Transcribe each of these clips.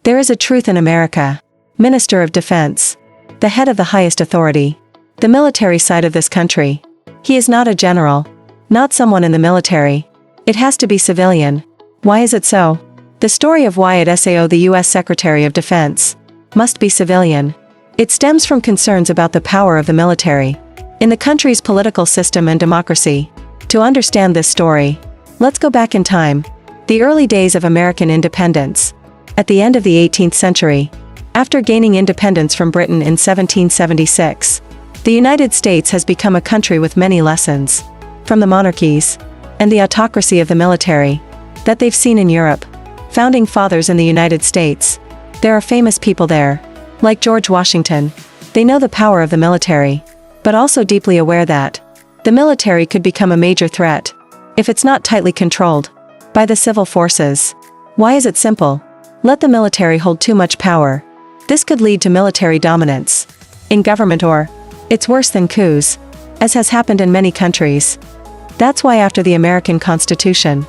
There is a truth in America. Minister of Defense. The head of the highest authority. The military side of this country. He is not a general. Not someone in the military. It has to be civilian. Why is it so? The story of why at SAO the U.S. Secretary of Defense must be civilian. It stems from concerns about the power of the military in the country's political system and democracy. To understand this story, let's go back in time. The early days of American independence. At the end of the 18th century, after gaining independence from Britain in 1776, the United States has become a country with many lessons from the monarchies and the autocracy of the military that they've seen in Europe. Founding fathers in the United States. There are famous people there, like George Washington. They know the power of the military, but also deeply aware that the military could become a major threat if it's not tightly controlled by the civil forces. Why is it simple? Let the military hold too much power. This could lead to military dominance in government, or it's worse than coups, as has happened in many countries. That's why after the American Constitution,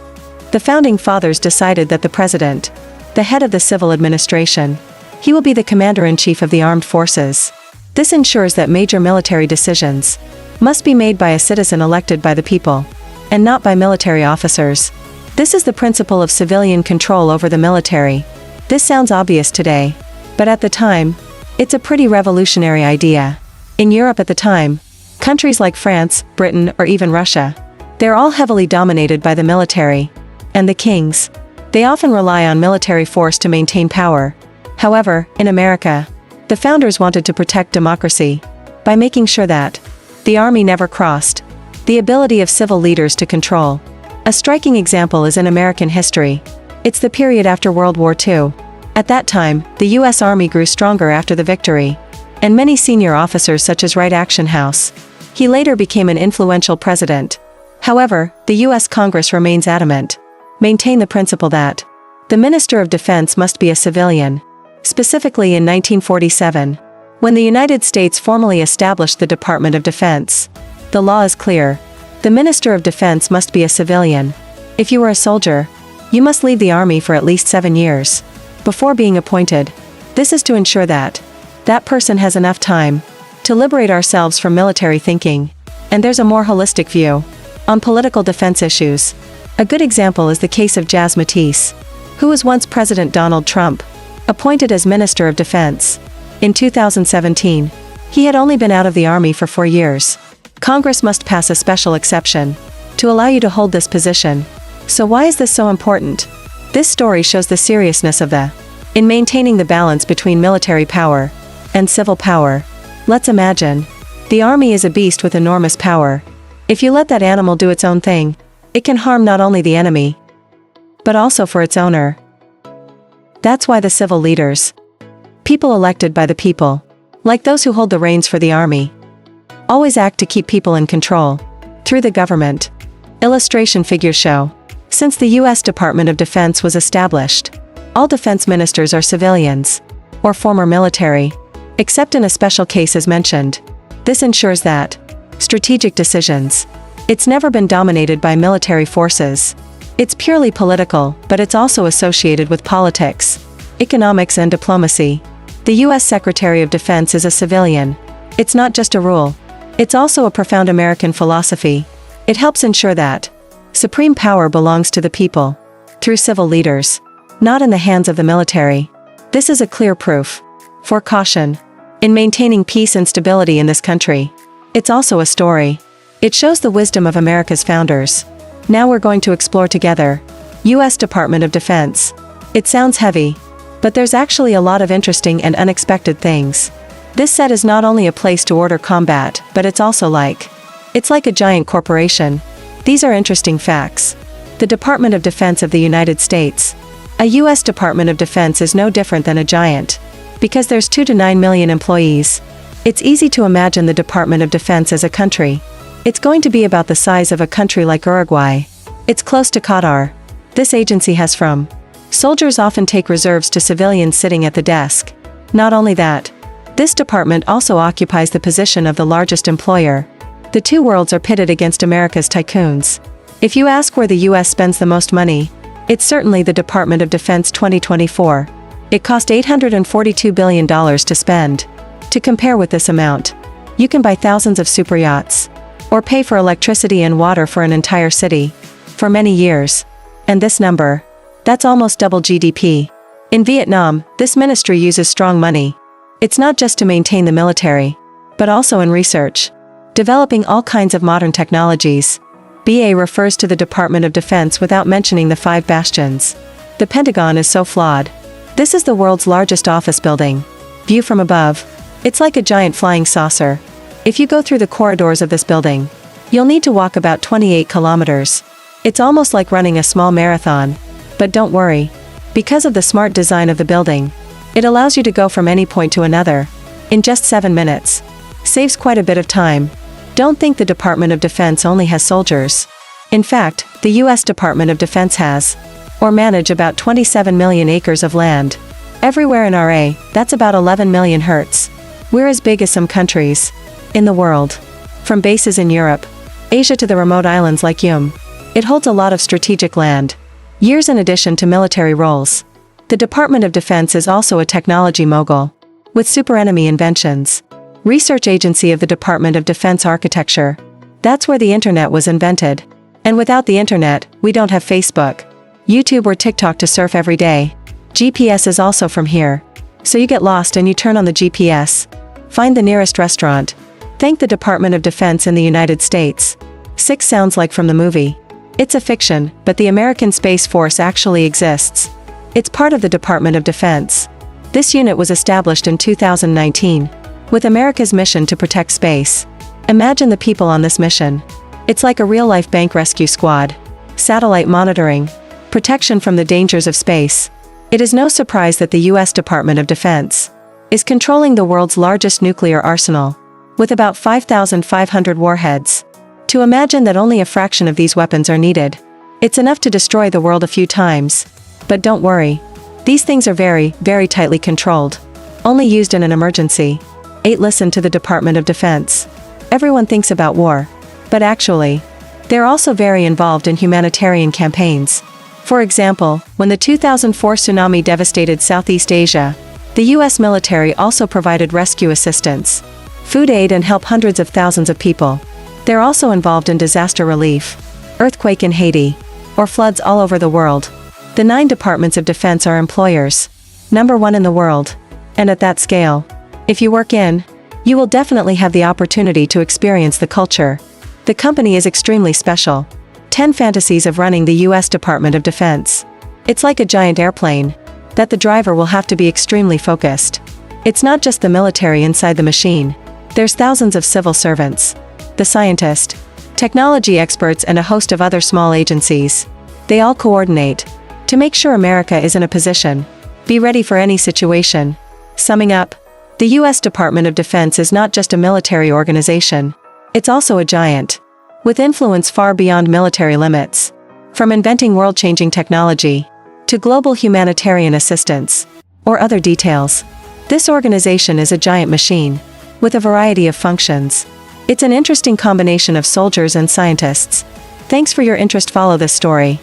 the Founding Fathers decided that the President, the head of the civil administration, he will be the Commander-in-Chief of the Armed Forces. This ensures that major military decisions must be made by a citizen elected by the people, and not by military officers. This is the principle of civilian control over the military. This sounds obvious today, but at the time, it's a pretty revolutionary idea. In Europe at the time, countries like France, Britain, or even Russia, they're all heavily dominated by the military. And the kings. They often rely on military force to maintain power. However, in America, the founders wanted to protect democracy by making sure that the army never crossed the ability of civil leaders to control. A striking example is in American history. It's the period after World War II. At that time, the U.S. Army grew stronger after the victory, and many senior officers such as Wright Actionhouse. He later became an influential president. However, the U.S. Congress remains adamant. Maintain the principle that the Minister of Defense must be a civilian. Specifically in 1947, when the United States formally established the Department of Defense, the law is clear. The Minister of Defense must be a civilian. If you were a soldier, you must leave the army for at least 7 years before being appointed. This is to ensure that that person has enough time to liberate ourselves from military thinking, and there's a more holistic view on political defense issues. A good example is the case of Jas Matisse, who was once President Donald Trump, appointed as Minister of Defense. In 2017, he had only been out of the army for 4 years. Congress must pass a special exception to allow you to hold this position. So why is this so important? This story shows the seriousness of in maintaining the balance between military power and civil power. Let's imagine. The army is a beast with enormous power. If you let that animal do its own thing, it can harm not only the enemy, but also for its owner. That's why the civil leaders, people elected by the people, like those who hold the reins for the army, always act to keep people in control through the government. Illustration figures show. Since the U.S. Department of Defense was established, all defense ministers are civilians or former military, except in a special case as mentioned. This ensures that strategic decisions, it's never been dominated by military forces. It's purely political, but it's also associated with politics, economics and diplomacy. The U.S. Secretary of Defense is a civilian. It's not just a rule. It's also a profound American philosophy. It helps ensure that supreme power belongs to the people, through civil leaders, not in the hands of the military. This is a clear proof for caution in maintaining peace and stability in this country. It's also a story. It shows the wisdom of America's founders. Now we're going to explore together U.S. Department of Defense. It sounds heavy, but there's actually a lot of interesting and unexpected things. This set is not only a place to order combat, but it's like a giant corporation. These are interesting facts. The Department of Defense of the United States. A U.S. Department of Defense is no different than a giant, because there's 2 to 9 million employees. It's easy to imagine the Department of Defense as a country. It's going to be about the size of a country like Uruguay. It's close to Qatar. This agency has from soldiers often take reserves to civilians sitting at the desk. Not only that, this department also occupies the position of the largest employer. The two worlds are pitted against America's tycoons. If you ask where the US spends the most money, it's certainly the Department of Defense 2024. It cost $842 billion to spend. To compare with this amount, you can buy thousands of super yachts, or pay for electricity and water for an entire city, for many years. And this number, that's almost double GDP. In Vietnam, this ministry uses strong money. It's not just to maintain the military, but also in research, developing all kinds of modern technologies. BA refers to the Department of Defense without mentioning the 5 bastions. The Pentagon is so flawed. This is the world's largest office building. View from above, it's like a giant flying saucer. If you go through the corridors of this building, you'll need to walk about 28 kilometers. It's almost like running a small marathon. But don't worry. Because of the smart design of the building, it allows you to go from any point to another in just 7 minutes. Saves quite a bit of time. Don't think the Department of Defense only has soldiers. In fact, the US Department of Defense has, or manage about 27 million acres of land. Everywhere in RA, that's about 11 million hertz. We're as big as some countries in the world. From bases in Europe, Asia to the remote islands like Yum. It holds a lot of strategic land. Years in addition to military roles. The Department of Defense is also a technology mogul, with super-enemy inventions. Research agency of the Department of Defense architecture. That's where the internet was invented. And without the internet, we don't have Facebook, YouTube or TikTok to surf every day. GPS is also from here. So you get lost and you turn on the GPS. Find the nearest restaurant. Thank the Department of Defense in the United States. 6 sounds like from the movie. It's a fiction, but the American Space Force actually exists. It's part of the Department of Defense. This unit was established in 2019, with America's mission to protect space. Imagine the people on this mission. It's like a real-life bank rescue squad. Satellite monitoring. Protection from the dangers of space. It is no surprise that the US Department of Defense is controlling the world's largest nuclear arsenal, with about 5,500 warheads. To imagine that only a fraction of these weapons are needed. It's enough to destroy the world a few times. But don't worry. These things are very, very tightly controlled. Only used in an emergency. 8. Listen to the Department of Defense. Everyone thinks about war. But actually, they're also very involved in humanitarian campaigns. For example, when the 2004 tsunami devastated Southeast Asia, the US military also provided rescue assistance, food aid and help hundreds of thousands of people. They're also involved in disaster relief, earthquake in Haiti, or floods all over the world. The 9 departments of defense are employers. Number 1 in the world. And at that scale, if you work in, you will definitely have the opportunity to experience the culture. The company is extremely special. 10 fantasies of running the US Department of Defense. It's like a giant airplane, that the driver will have to be extremely focused. It's not just the military inside the machine. There's thousands of civil servants, the scientist, technology experts and a host of other small agencies. They all coordinate to make sure America is in a position, be ready for any situation. Summing up, the US Department of Defense is not just a military organization. It's also a giant, with influence far beyond military limits. From inventing world-changing technology, to global humanitarian assistance, or other details. This organization is a giant machine, with a variety of functions. It's an interesting combination of soldiers and scientists. Thanks for your interest. Follow this story.